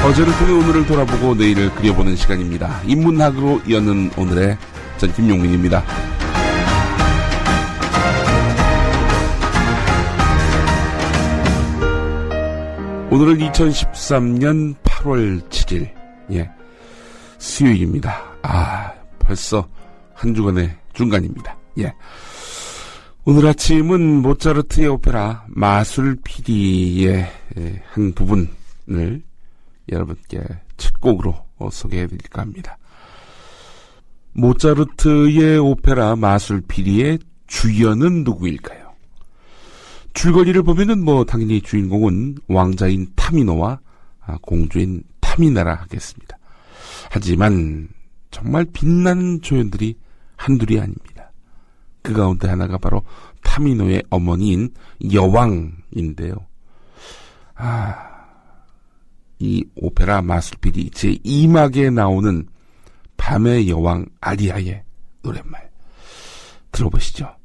어제를 통해 오늘을 돌아보고 내일을 그려보는 시간입니다. 인문학으로 여는 오늘의 전 김용민입니다. 오늘은 2013년 8월 7일, 수요일입니다. 벌써 한 주간의 중간입니다. 오늘 아침은 모차르트의 오페라 마술 PD의 한 부분을 여러분께 첫 곡으로 소개해드릴까 합니다. 모차르트의 오페라 마술 PD의 주연은 누구일까요? 줄거리를 보면은 당연히 주인공은 왕자인 타미노와 공주인 타미나라 하겠습니다. 하지만 정말 빛나는 조연들이 한둘이 아닙니다. 그 가운데 하나가 바로 타미노의 어머니인 여왕인데요. 이 오페라 마술 PD 제2막에 나오는 밤의 여왕 아리아의 노랫말 들어보시죠.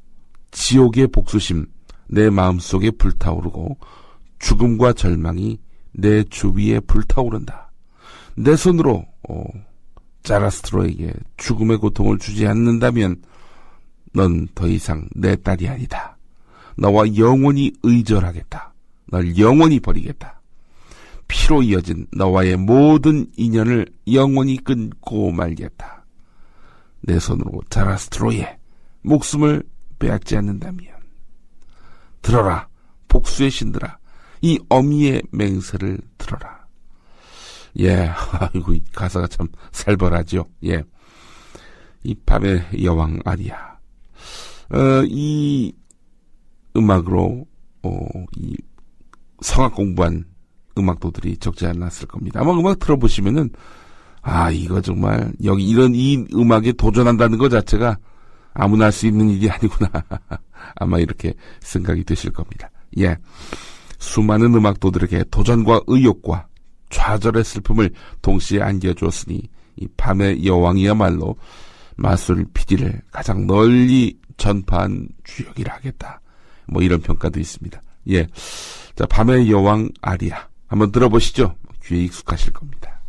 지옥의 복수심 내 마음속에 불타오르고 죽음과 절망이 내 주위에 불타오른다. 내 손으로 자라스트로에게 죽음의 고통을 주지 않는다면 넌 더 이상 내 딸이 아니다. 너와 영원히 의절하겠다. 널 영원히 버리겠다. 피로 이어진 너와의 모든 인연을 영원히 끊고 말겠다. 내 손으로 자라스트로의 목숨을 빼앗지 않는다면 들어라, 복수의 신들아. 이 어미의 맹세를 들어라. 아이고, 이 가사가 참 살벌하죠. 이 밤의 여왕 아리아. 이 음악으로, 이 성악 공부한 음악도들이 적지 않았을 겁니다. 아마 음악 들어보시면은, 이거 정말, 이 음악에 도전한다는 것 자체가 아무나 할 수 있는 일이 아니구나. 아마 이렇게 생각이 드실 겁니다. 수많은 음악도들에게 도전과 의욕과 좌절의 슬픔을 동시에 안겨주었으니 이 밤의 여왕이야말로 마술 PD를 가장 널리 전파한 주역이라 하겠다. 이런 평가도 있습니다. 자, 밤의 여왕 아리아 한번 들어보시죠. 귀에 익숙하실 겁니다.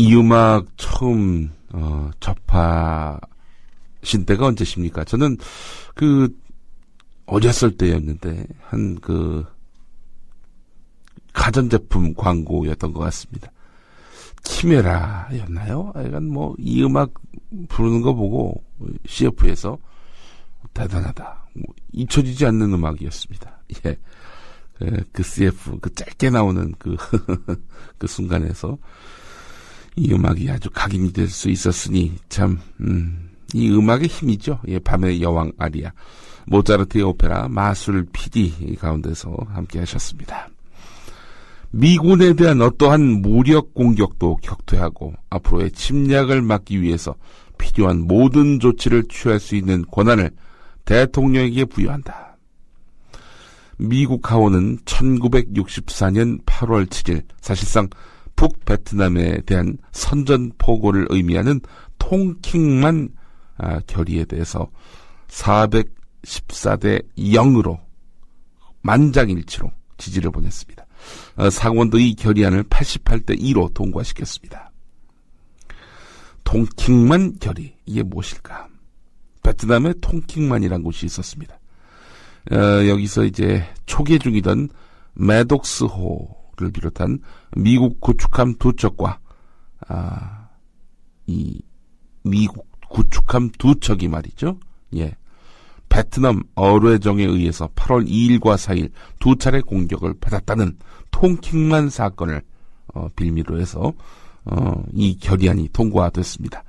이 음악 처음 접하신 때가 언제십니까? 저는 어렸을 때였는데 한 가전제품 광고였던 것 같습니다. 키메라였나요? 약간 이 음악 부르는 거 보고 CF에서 대단하다. 잊혀지지 않는 음악이었습니다. 예. 그 CF, 짧게 나오는 그 순간에서 이 음악이 아주 각인이 될 수 있었으니 참, 이 음악의 힘이죠. 예, 밤의 여왕 아리아. 모차르트의 오페라 마술 PD 가운데서 함께 하셨습니다. 미군에 대한 어떠한 무력 공격도 격퇴하고 앞으로의 침략을 막기 위해서 필요한 모든 조치를 취할 수 있는 권한을 대통령에게 부여한다. 미국 하원은 1964년 8월 7일 사실상 북베트남에 대한 선전포고를 의미하는 통킹만 결의에 대해서 414대 0으로 만장일치로 지지를 보냈습니다. 상원도 이 결의안을 88대 2로 통과시켰습니다. 통킹만 결의, 이게 무엇일까? 베트남에 통킹만이라는 곳이 있었습니다. 여기서 이제 초계 중이던 매독스호를 비롯한 미국 구축함 2척과 이 미국 구축함 2척이 말이죠. 예. 베트남 어뢰정에 의해서 8월 2일과 4일 두 차례 공격을 받았다는 통킹만 사건을 빌미로 해서 이 결의안이 통과됐습니다.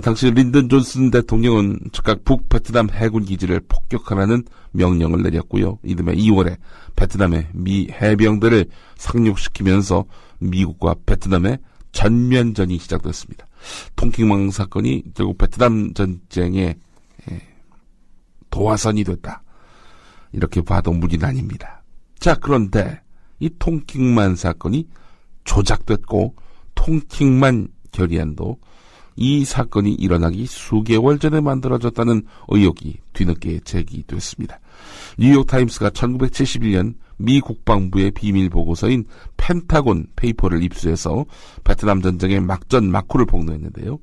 당시 린든 존슨 대통령은 즉각 북베트남 해군 기지를 폭격하라는 명령을 내렸고요. 이듬해 2월에 베트남의 미 해병대를 상륙시키면서 미국과 베트남의 전면전이 시작됐습니다. 통킹만 사건이 결국 베트남 전쟁의 도화선이 됐다. 이렇게 봐도 무리는 아닙니다. 자, 그런데 이 통킹만 사건이 조작됐고 통킹만 결의안도 이 사건이 일어나기 수개월 전에 만들어졌다는 의혹이 뒤늦게 제기됐습니다. 뉴욕타임스가 1971년 미 국방부의 비밀 보고서인 펜타곤 페이퍼를 입수해서 베트남 전쟁의 막전 막후를 폭로했는데요.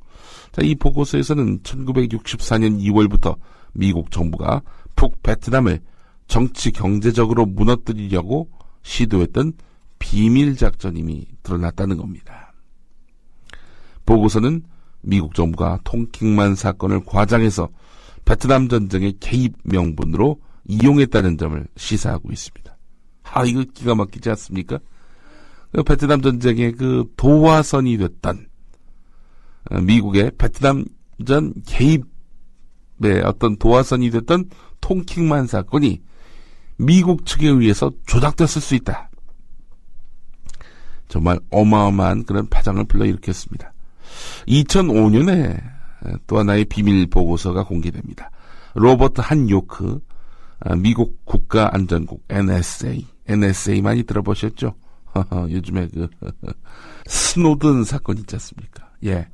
자, 이 보고서에서는 1964년 2월부터 미국 정부가 북베트남을 정치 경제적으로 무너뜨리려고 시도했던 비밀 작전임이 드러났다는 겁니다. 보고서는 미국 정부가 통킹만 사건을 과장해서 베트남 전쟁의 개입 명분으로 이용했다는 점을 시사하고 있습니다. 이거 기가 막히지 않습니까? 베트남 전쟁의 도화선이 됐던 미국의 베트남전 개입의 어떤 도화선이 됐던 통킹만 사건이 미국 측에 의해서 조작됐을 수 있다. 정말 어마어마한 그런 파장을 불러일으켰습니다. 2005년에 또 하나의 비밀 보고서가 공개됩니다. 로버트 한 요크, 미국 국가안전국 NSA 많이 들어보셨죠? 요즘에 스노든 사건 있지 않습니까? 예.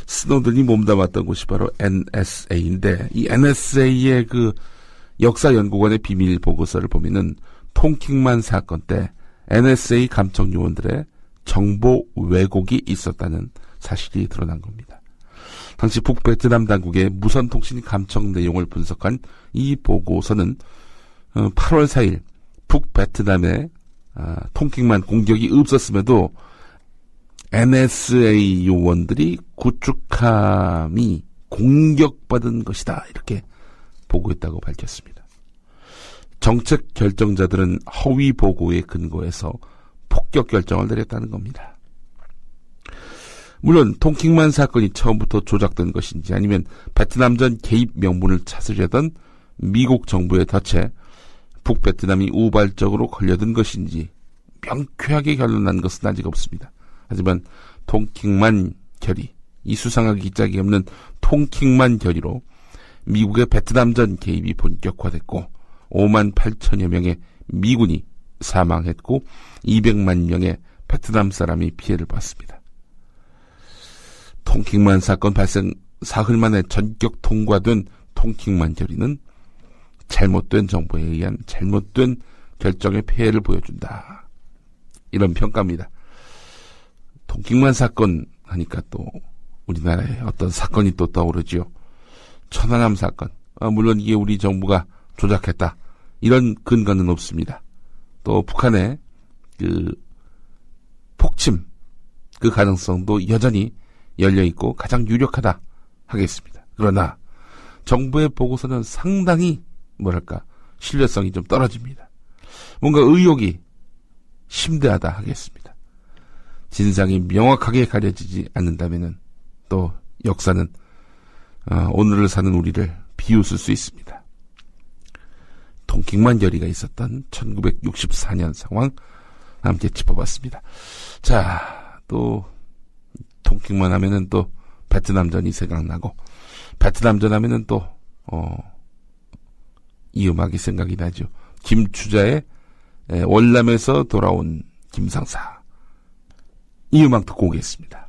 스노든이 몸담았던 곳이 바로 NSA인데, 이 NSA의 역사연구원의 비밀 보고서를 보면은 통킹만 사건 때 NSA 감청 요원들의 정보 왜곡이 있었다는 사실이 드러난 겁니다. 당시 북베트남 당국의 무선통신 감청 내용을 분석한 이 보고서는 8월 4일 북베트남에 통킹만 공격이 없었음에도 NSA 요원들이 구축함이 공격받은 것이다, 이렇게 보고했다고 밝혔습니다. 정책 결정자들은 허위 보고에 근거해서 폭격 결정을 내렸다는 겁니다. 물론 통킹만 사건이 처음부터 조작된 것인지 아니면 베트남전 개입 명분을 찾으려던 미국 정부의 덫에 북베트남이 우발적으로 걸려든 것인지 명쾌하게 결론난 것은 아직 없습니다. 하지만 통킹만 결의, 이 수상하기 기짝이 없는 통킹만 결의로 미국의 베트남전 개입이 본격화됐고 5만 8천여 명의 미군이 사망했고 200만 명의 베트남 사람이 피해를 봤습니다. 통킹만 사건 발생 사흘 만에 전격 통과된 통킹만 결의는 잘못된 정보에 의한 잘못된 결정의 폐해를 보여준다, 이런 평가입니다. 통킹만 사건 하니까 또 우리나라에 어떤 사건이 또 떠오르죠. 천안함 사건. 물론 이게 우리 정부가 조작했다. 이런 근거는 없습니다. 또 북한의 그 폭침 그 가능성도 여전히 열려있고 가장 유력하다 하겠습니다. 그러나 정부의 보고서는 상당히 뭐랄까 신뢰성이 좀 떨어집니다. 뭔가 의혹이 심대하다 하겠습니다. 진상이 명확하게 가려지지 않는다면은 또 역사는 오늘을 사는 우리를 비웃을 수 있습니다. 통킹만 열의가 있었던 1964년 상황 함께 짚어봤습니다. 자, 또 통킹만 하면은 또 베트남전이 생각나고 베트남전 하면은 또 이 음악이 생각이 나죠. 김추자의 월남에서 돌아온 김상사. 이 음악 듣고 오겠습니다.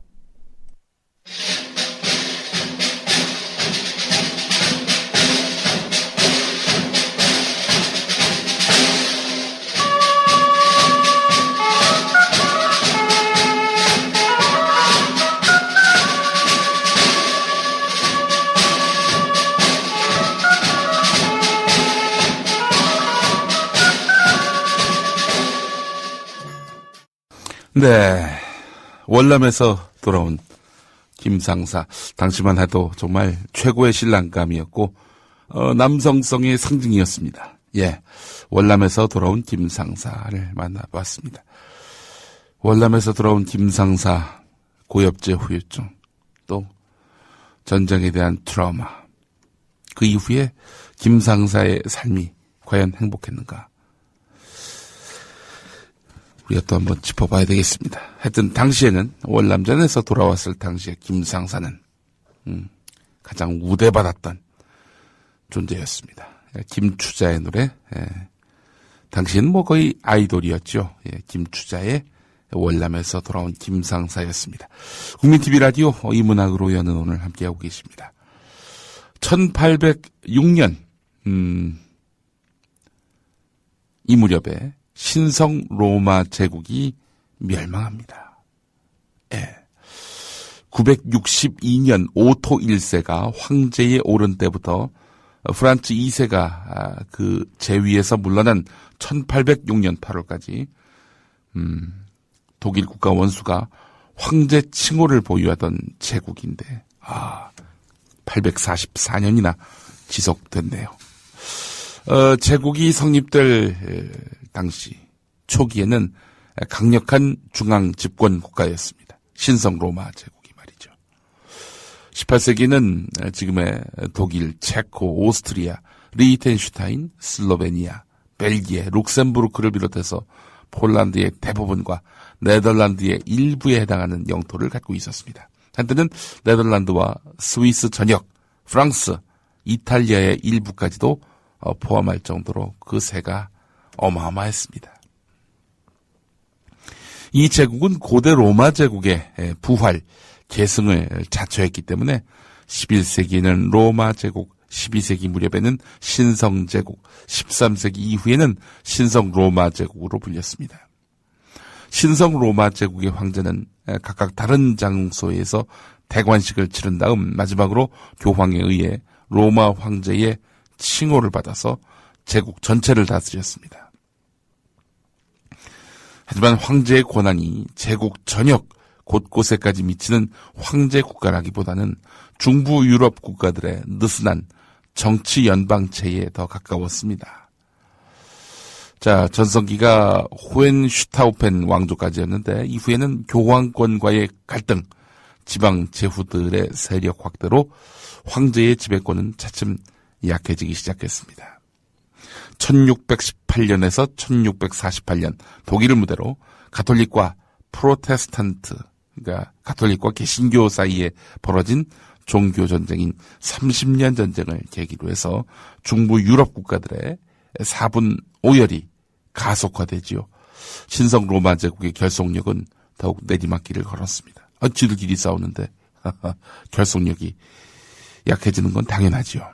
네, 월남에서 돌아온 김상사. 당시만 해도 정말 최고의 신랑감이었고 남성성의 상징이었습니다. 예, 월남에서 돌아온 김상사를 만나봤습니다. 월남에서 돌아온 김상사, 고엽제 후유증, 또 전쟁에 대한 트라우마. 그 이후에 김상사의 삶이 과연 행복했는가? 우리가 또 한번 짚어봐야 되겠습니다. 하여튼 당시에는 월남전에서 돌아왔을 당시에 김상사는 가장 우대받았던 존재였습니다. 김추자의 노래, 당시에는 뭐 거의 아이돌이었죠. 김추자의 월남에서 돌아온 김상사였습니다. 국민TV 라디오 이문학으로 여는 오늘 함께하고 계십니다. 1806년 이 무렵에 신성 로마 제국이 멸망합니다. 예. 962년 오토 1세가 황제에 오른 때부터 프란츠 2세가 그 제위에서 물러난 1806년 8월까지 독일 국가 원수가 황제 칭호를 보유하던 제국인데 844년이나 지속됐네요. 제국이 성립될 당시 초기에는 강력한 중앙 집권 국가였습니다. 신성 로마 제국이 말이죠. 18세기는 지금의 독일, 체코, 오스트리아, 리히텐슈타인, 슬로베니아, 벨기에, 룩셈부르크를 비롯해서 폴란드의 대부분과 네덜란드의 일부에 해당하는 영토를 갖고 있었습니다. 한때는 네덜란드와 스위스 전역, 프랑스, 이탈리아의 일부까지도 포함할 정도로 그 세가 어마어마했습니다. 이 제국은 고대 로마 제국의 부활, 계승을 자처했기 때문에 11세기에는 로마 제국, 12세기 무렵에는 신성 제국, 13세기 이후에는 신성 로마 제국으로 불렸습니다. 신성 로마 제국의 황제는 각각 다른 장소에서 대관식을 치른 다음 마지막으로 교황에 의해 로마 황제의 칭호를 받아서 제국 전체를 다스렸습니다. 하지만 황제의 권한이 제국 전역 곳곳에까지 미치는 황제 국가라기보다는 중부 유럽 국가들의 느슨한 정치 연방체에 더 가까웠습니다. 자, 전성기가 호헨슈타우펜 왕조까지였는데 이후에는 교황권과의 갈등, 지방 제후들의 세력 확대로 황제의 지배권은 차츰 약해지기 시작했습니다. 1618년에서 1648년 독일을 무대로 가톨릭과 프로테스탄트, 그러니까 가톨릭과 개신교 사이에 벌어진 종교 전쟁인 30년 전쟁을 계기로 해서 중부 유럽 국가들의 4분 오열이 가속화되지요. 신성 로마 제국의 결속력은 더욱 내리막길을 걸었습니다. 지들끼리 싸우는데 결속력이 약해지는 건 당연하지요.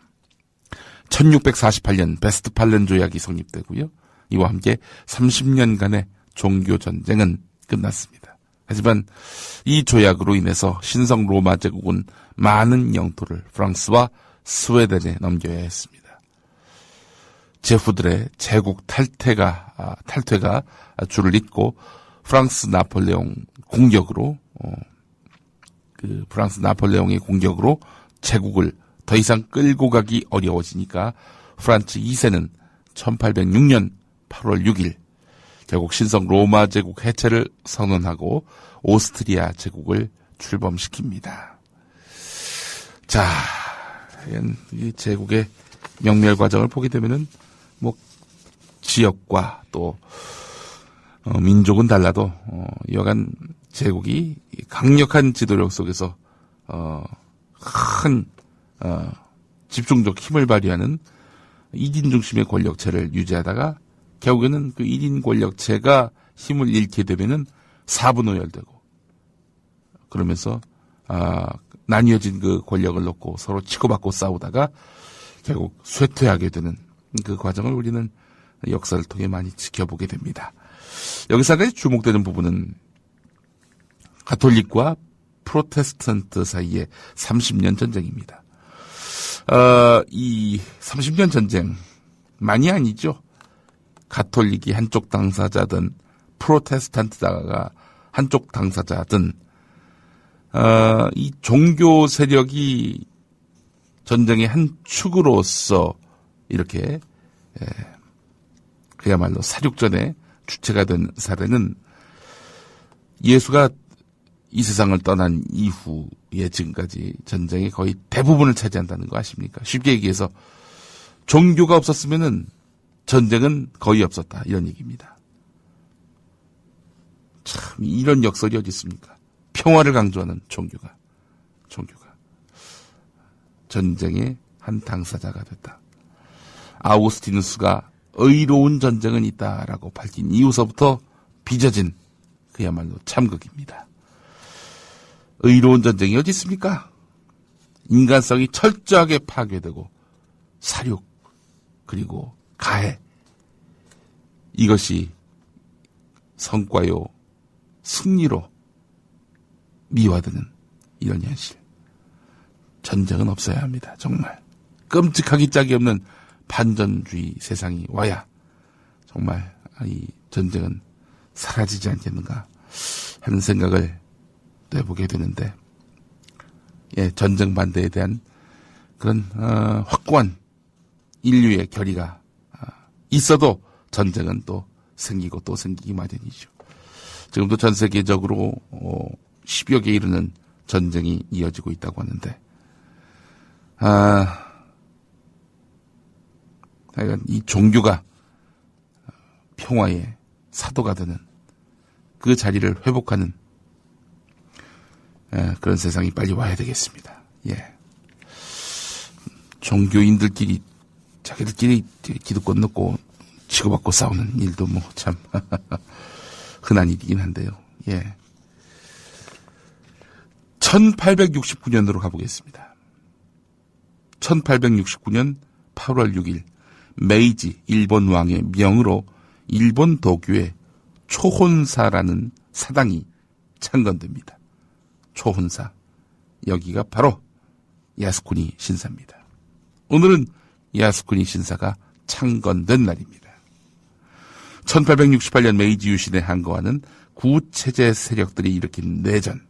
1648년 베스트팔렌 조약이 성립되고요. 이와 함께 30년간의 종교 전쟁은 끝났습니다. 하지만 이 조약으로 인해서 신성 로마 제국은 많은 영토를 프랑스와 스웨덴에 넘겨야 했습니다. 제후들의 제국 탈퇴가 줄을 잇고 프랑스 나폴레옹의 공격으로 제국을 더 이상 끌고 가기 어려워지니까 프란츠 2세는 1806년 8월 6일 결국 신성 로마 제국 해체를 선언하고 오스트리아 제국을 출범시킵니다. 자, 이 제국의 영멸 과정을 보게 되면은 지역과 또 민족은 달라도 여간 제국이 강력한 지도력 속에서 큰 집중적 힘을 발휘하는 1인 중심의 권력체를 유지하다가 결국에는 그 1인 권력체가 힘을 잃게 되면은 사분오열되고 그러면서 나뉘어진 그 권력을 놓고 서로 치고받고 싸우다가 결국 쇠퇴하게 되는 그 과정을 우리는 역사를 통해 많이 지켜보게 됩니다. 여기서 한 가지 주목되는 부분은 가톨릭과 프로테스탄트 사이의 30년 전쟁입니다. 이 30년 전쟁만이 아니죠. 가톨릭이 한쪽 당사자든 프로테스탄트가 한쪽 당사자든 이 종교 세력이 전쟁의 한 축으로서 이렇게 그야말로 사륙전의 주체가 된 사례는 예수가 이 세상을 떠난 이후에 지금까지 전쟁의 거의 대부분을 차지한다는 거 아십니까? 쉽게 얘기해서 종교가 없었으면은 전쟁은 거의 없었다 이런 얘기입니다. 참 이런 역설이 어디 있습니까? 평화를 강조하는 종교가 전쟁의 한 당사자가 됐다. 아우구스티누스가 의로운 전쟁은 있다라고 밝힌 이후서부터 빚어진 그야말로 참극입니다. 의로운 전쟁이 어디 있습니까? 인간성이 철저하게 파괴되고 사륙 그리고 가해 이것이 성과요 승리로 미화되는 이런 현실. 전쟁은 없어야 합니다. 정말 끔찍하기 짝이 없는 반전주의 세상이 와야 정말 이 전쟁은 사라지지 않겠는가 하는 생각을 또 해보게 되는데, 전쟁 반대에 대한 그런 확고한 인류의 결의가 있어도 전쟁은 또 생기고 또 생기기 마련이죠. 지금도 전 세계적으로 10여 개 이르는 전쟁이 이어지고 있다고 하는데, 하여간 이 종교가 평화의 사도가 되는 그 자리를 회복하는 그런 세상이 빨리 와야 되겠습니다. 종교인들끼리 자기들끼리 기득권 놓고 치고받고 싸우는 일도 참 흔한 일이긴 한데요. 1869년으로 가보겠습니다. 1869년 8월 6일 메이지 일본 왕의 명으로 일본 도교의 초혼사라는 사당이 창건됩니다. 초혼사. 여기가 바로 야스쿠니 신사입니다. 오늘은 야스쿠니 신사가 창건된 날입니다. 1868년 메이지 유신의 한거와는 구체제 세력들이 일으킨 내전.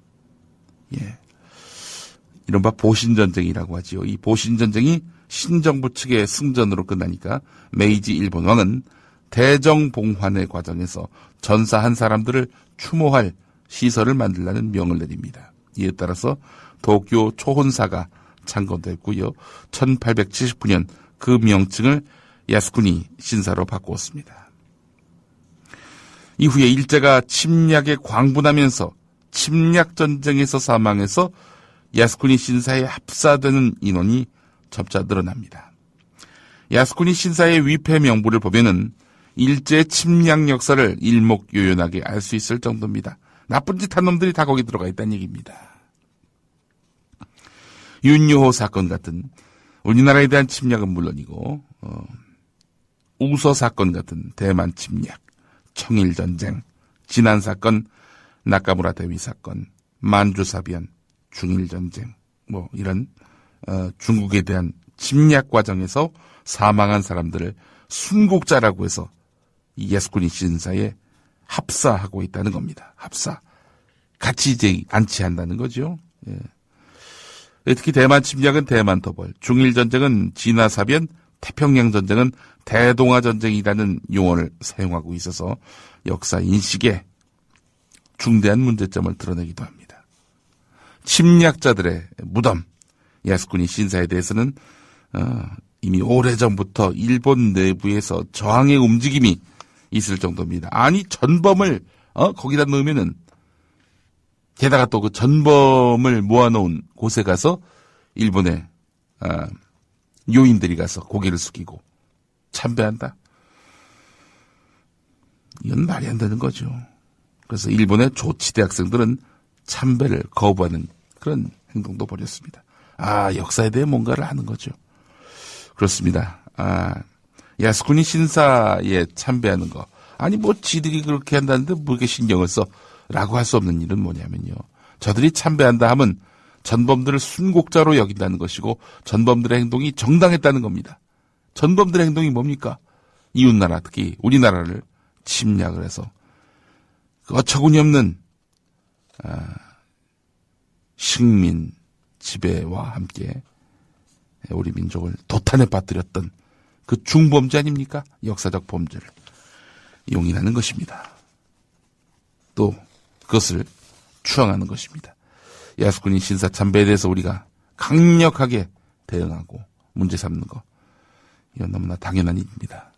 이른바 보신전쟁이라고 하지요. 이 보신전쟁이 신정부 측의 승전으로 끝나니까 메이지 일본 왕은 대정봉환의 과정에서 전사한 사람들을 추모할 시설을 만들라는 명을 내립니다. 이에 따라서 도쿄 초혼사가 창건됐고요. 1879년 그 명칭을 야스쿠니 신사로 바꾸었습니다. 이후에 일제가 침략에 광분하면서 침략전쟁에서 사망해서 야스쿠니 신사에 합사되는 인원이 점차 늘어납니다. 야스쿠니 신사의 위패 명부를 보면은 일제 침략 역사를 일목요연하게 알 수 있을 정도입니다. 나쁜 짓 한 놈들이 다 거기 들어가 있다는 얘기입니다. 윤요호 사건 같은 우리나라에 대한 침략은 물론이고 우서 사건 같은 대만 침략, 청일전쟁, 진안 사건, 나카무라 대위 사건, 만주사변, 중일전쟁, 이런 중국에 대한 침략 과정에서 사망한 사람들을 순국자라고 해서 이 야스쿠니 신사에 합사하고 있다는 겁니다. 합사. 같이 이제 안치한다는 거죠. 예. 특히 대만 침략은 대만 토벌, 중일전쟁은 진화사변, 태평양전쟁은 대동아전쟁이라는 용어를 사용하고 있어서 역사 인식에 중대한 문제점을 드러내기도 합니다. 침략자들의 무덤, 야스쿠니 신사에 대해서는 이미 오래전부터 일본 내부에서 저항의 움직임이 있을 정도입니다. 아니 전범을 거기다 넣으면은 게다가 또 그 전범을 모아놓은 곳에 가서 일본의 요인들이 가서 고개를 숙이고 참배한다. 이건 말이 안 되는 거죠. 그래서 일본의 조치대 학생들은 참배를 거부하는 그런 행동도 벌였습니다. 역사에 대해 뭔가를 하는 거죠. 그렇습니다. 야스쿠니 신사에 참배하는 거. 아니 지들이 그렇게 한다는데 뭐 이렇게 신경을 써? 라고 할 수 없는 일은 뭐냐면요. 저들이 참배한다 하면 전범들을 순국자로 여긴다는 것이고 전범들의 행동이 정당했다는 겁니다. 전범들의 행동이 뭡니까? 이웃나라, 특히 우리나라를 침략을 해서 어처구니 없는 식민 지배와 함께 우리 민족을 도탄에 빠뜨렸던 그 중범죄 아닙니까? 역사적 범죄를 용인하는 것입니다. 또 그것을 추앙하는 것입니다. 야스쿠니 신사 참배에 대해서 우리가 강력하게 대응하고 문제 삼는 거, 이건 너무나 당연한 일입니다.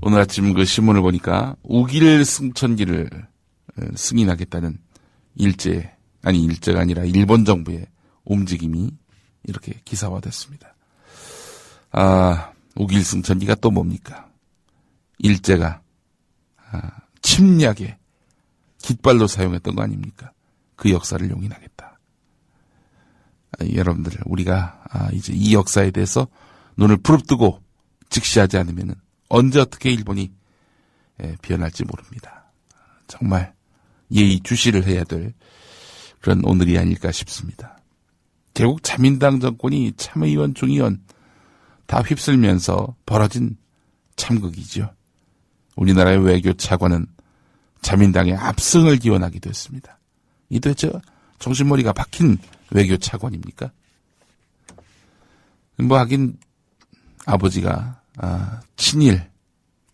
오늘 아침 그 신문을 보니까 우길 승천기를 승인하겠다는 일제가 아니라 일본 정부의 움직임이 이렇게 기사화됐습니다. 우길 승천기가 또 뭡니까? 일제가 침략의 깃발로 사용했던 거 아닙니까? 그 역사를 용인하겠다. 여러분들, 우리가 이제 이 역사에 대해서 눈을 부릅뜨고 직시하지 않으면 언제 어떻게 일본이 변할지 모릅니다. 정말 예의주시를 해야 될 그런 오늘이 아닐까 싶습니다. 결국 자민당 정권이 참의원, 중의원 다 휩쓸면서 벌어진 참극이죠. 우리나라의 외교 차관은 자민당의 압승을 기원하기도 했습니다. 이 도대체 정신머리가 박힌 외교 차관입니까? 하긴 아버지가 친일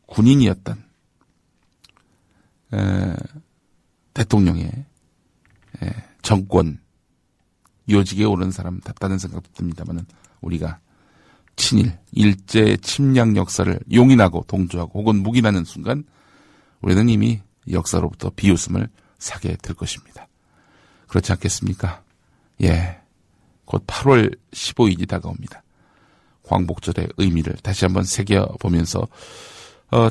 군인이었던 대통령의 정권 요직에 오른 사람답다는 생각도 듭니다만은 우리가 친일, 일제 침략 역사를 용인하고 동조하고 혹은 묵인하는 순간 우리는 이미 역사로부터 비웃음을 사게 될 것입니다. 그렇지 않겠습니까? 곧 8월 15일이 다가옵니다. 광복절의 의미를 다시 한번 새겨보면서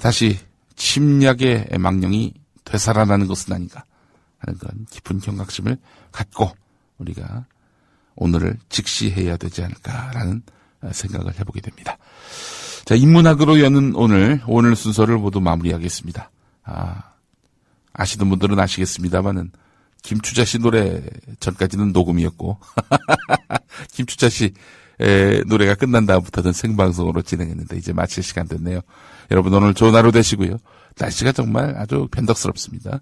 다시 침략의 망령이 되살아나는 것은 아닌가 하는 그런 깊은 경각심을 갖고 우리가 오늘을 직시해야 되지 않을까라는 생각을 해보게 됩니다. 자, 인문학으로 여는 오늘 순서를 모두 마무리하겠습니다. 아시는 분들은 아시겠습니다만은 김추자 씨 노래 전까지는 녹음이었고 김추자 씨 노래가 끝난 다음부터는 생방송으로 진행했는데 이제 마칠 시간 됐네요. 여러분 오늘 좋은 하루 되시고요. 날씨가 정말 아주 변덕스럽습니다.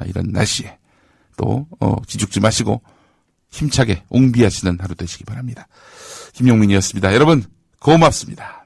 이런 날씨에 또 기죽지 마시고 힘차게 옹비하시는 하루 되시기 바랍니다. 김용민이었습니다. 여러분 고맙습니다.